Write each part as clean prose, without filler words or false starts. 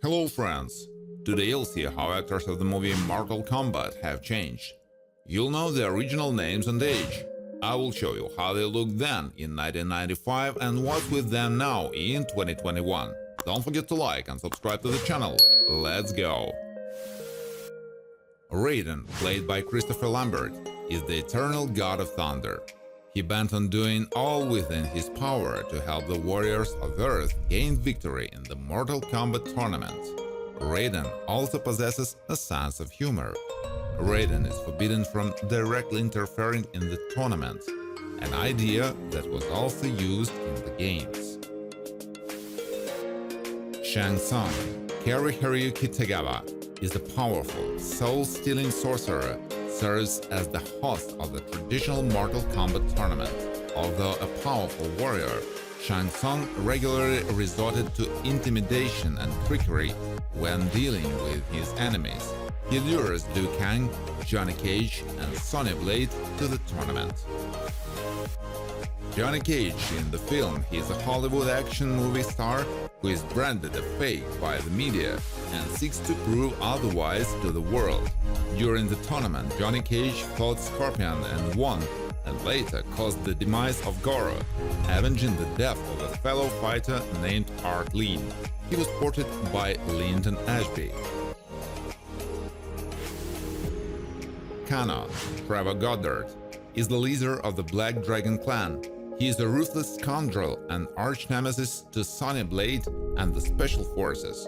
Hello friends! Today you'll see how actors of the movie Mortal Kombat have changed. You'll know the original names and age. I will show you how they looked then in 1995 and what's with them now in 2021. Don't forget to like and subscribe to the channel. Let's go! Raiden, played by Christopher Lambert, is the eternal god of thunder. He bent on doing all within his power to help the warriors of Earth gain victory in the Mortal Kombat tournament. Raiden also possesses a sense of humor. Raiden is forbidden from directly interfering in the tournament, an idea that was also used in the games. Shang Tsung, Hiroyuki Tagawa, is a powerful, soul-stealing sorcerer, serves as the host of the traditional Mortal Kombat tournament. Although a powerful warrior, Shang Tsung regularly resorted to intimidation and trickery when dealing with his enemies. He lures Liu Kang, Johnny Cage and Sonya Blade to the tournament. Johnny Cage in the film is a Hollywood action movie star who is branded a fake by the media and seeks to prove otherwise to the world. During the tournament, Johnny Cage fought Scorpion and won, and later caused the demise of Goro, avenging the death of a fellow fighter named Art Lee. He was portrayed by Lyndon Ashby. Kano, TREVOR Goddard, is the leader of the Black Dragon clan. He is a ruthless scoundrel and arch-nemesis to Sonya Blade and the Special Forces.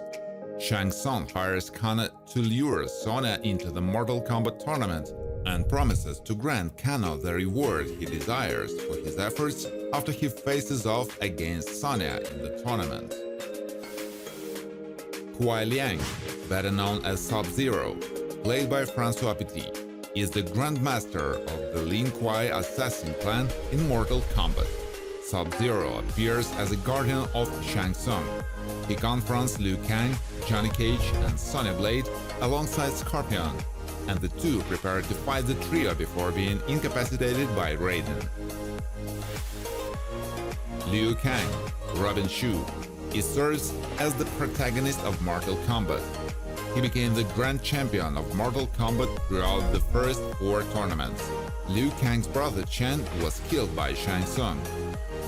Shang Tsung hires Kano to lure Sonya into the Mortal Kombat tournament and promises to grant Kano the reward he desires for his efforts after he faces off against Sonya in the tournament. Kuai Liang, better known as Sub-Zero, played by François Petit, is the Grandmaster of the Lin Kuei assassin clan in Mortal Kombat. Sub-Zero appears as a guardian of Shang Tsung. He confronts Liu Kang, Johnny Cage and Sonya Blade alongside Scorpion, and the two prepare to fight the trio before being incapacitated by Raiden. Liu Kang, Robin Shu, serves as the protagonist of Mortal Kombat. He became the Grand Champion of Mortal Kombat throughout the first 4 tournaments. Liu Kang's brother Chen was killed by Shang Tsung.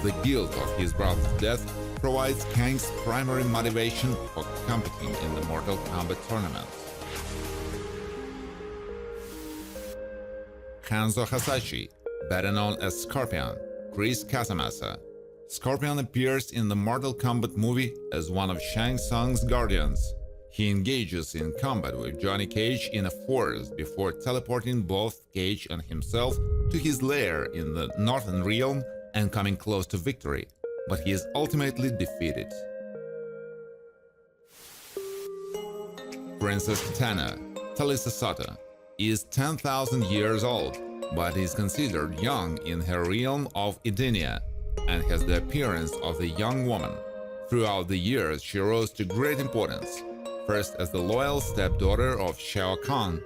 The guilt of his brother's death provides Kang's primary motivation for competing in the Mortal Kombat tournament. Hanzo Hasashi, better known as Scorpion, Chris Casamassa. Scorpion appears in the Mortal Kombat movie as one of Shang Tsung's guardians. He engages in combat with Johnny Cage in a forest before teleporting both Cage and himself to his lair in the Northern Realm and coming close to victory, but he is ultimately defeated. Princess Kitana, Talisa Sata, is 10,000 years old, but is considered young in her realm of Edenia and has the appearance of a young woman. Throughout the years, she rose to great importance, first as the loyal stepdaughter of Shao Kahn,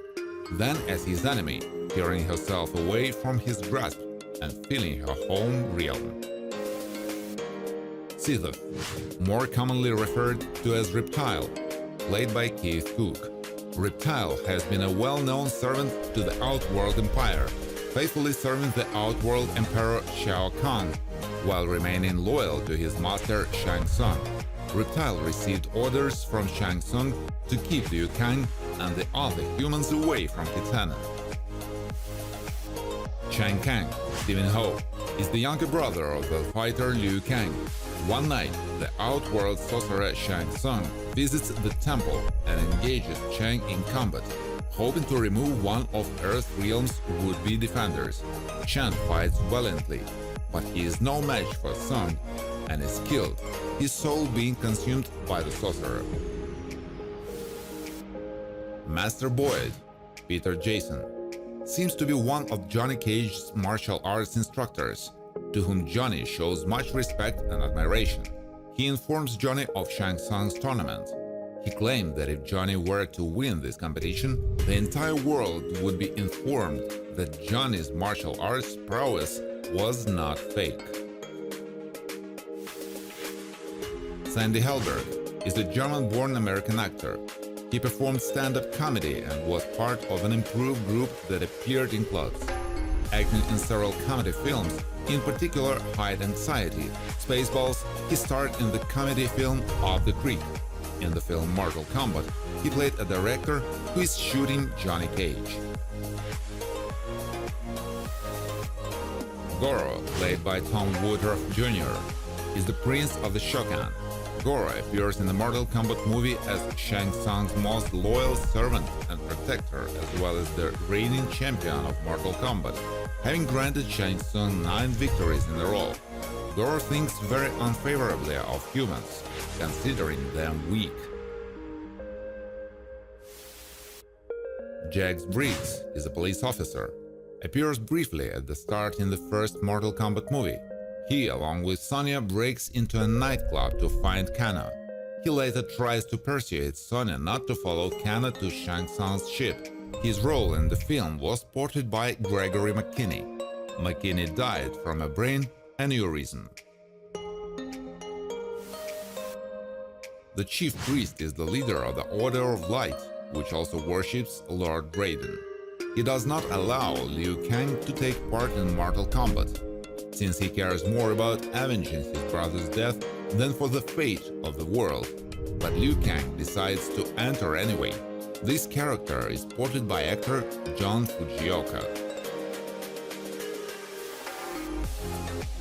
then as his enemy, tearing herself away from his grasp and filling her home realm. Sith, more commonly referred to as Reptile, played by COOKE. Reptile has been a well-known servant to the Outworld Empire, faithfully serving the Outworld Emperor Shao Kahn, while remaining loyal to his master Shang Tsung. Reptile received orders from Shang Tsung to keep Liu Kang and the other humans away from Kitana. Shang Kang, Stephen Ho, is the younger brother of the fighter Liu Kang. One night, the Outworld sorcerer Shang Tsung visits the temple and engages Chang in combat, hoping to remove one of Earth's realm's would-be defenders. Chang fights valiantly, but he is no match for Tsung and is killed, his soul being consumed by the sorcerer. Master Boyd, Peter Jason, seems to be one of Johnny Cage's martial arts instructors, to whom Johnny shows much respect and admiration. He informs Johnny of Shang Tsung's tournament. He claimed that if Johnny were to win this competition, the entire world would be informed that Johnny's martial arts prowess was not fake. Sandy Hellberg, is a German-born American actor. He performed stand-up comedy and was part of an improv group that appeared in clubs. Acting in several comedy films, in particular High Anxiety, Spaceballs, he starred in the comedy film Off the Creek. In the film Mortal Kombat, he played a director who is shooting Johnny Cage. Goro, played by Tom Woodruff Jr., is the Prince of the Shokan. Goro appears in the Mortal Kombat movie as Shang Tsung's most loyal servant and protector, as well as the reigning champion of Mortal Kombat, having granted Shang Tsung 9 victories in a row. Goro thinks very unfavorably of humans, considering them weak. Jax Briggs is a police officer. Appears briefly at the start in the first Mortal Kombat movie. He, along with Sonya, breaks into a nightclub to find Kana. He later tries to persuade Sonya not to follow Kana to Shang Tsung's ship. His role in the film was portrayed by Gregory McKinney. McKinney died from a brain aneurysm. The chief priest is the leader of the Order of Light, which also worships Lord Raiden. He does not allow Liu Kang to take part in Mortal Kombat, since he cares more about avenging his brother's death than for the fate of the world. But Liu Kang decides to enter anyway. This character is portrayed by actor John Fujioka.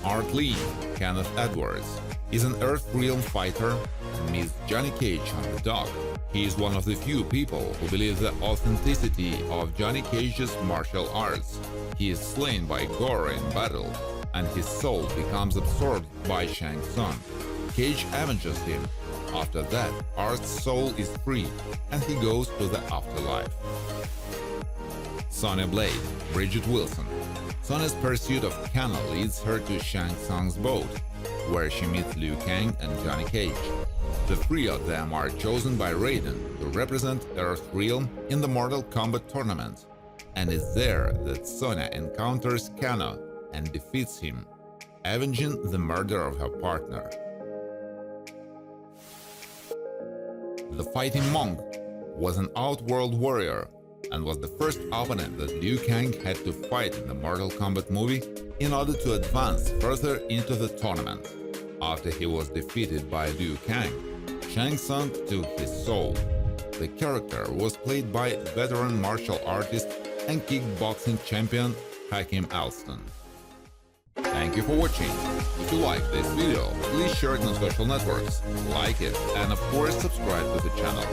Art Lee, Kenneth Edwards, is an Earth Realm fighter and meets Johnny Cage on the dock. He is one of the few people who believe the authenticity of Johnny Cage's martial arts. He is slain by Goro in battle, and his soul becomes absorbed by Shang Tsung. Cage avenges him. After that, Art's soul is free, and he goes to the afterlife. Sonya Blade, Bridgette Wilson. Sonya's pursuit of Kana leads her to Shang Tsung's boat, where she meets Liu Kang and Johnny Cage. The three of them are chosen by Raiden to represent Earth Realm in the Mortal Kombat tournament, and it's there that Sonya encounters Kana and defeats him, avenging the murder of her partner. The Fighting Monk was an outworld warrior and was the first opponent that Liu Kang had to fight in the Mortal Kombat movie in order to advance further into the tournament. After he was defeated by Liu Kang, Shang Tsung took his soul. The character was played by veteran martial artist and kickboxing champion HAKIM ALSTON. Thank you for watching. If you liked this video, please share it on social networks, like it, and of course subscribe to the channel.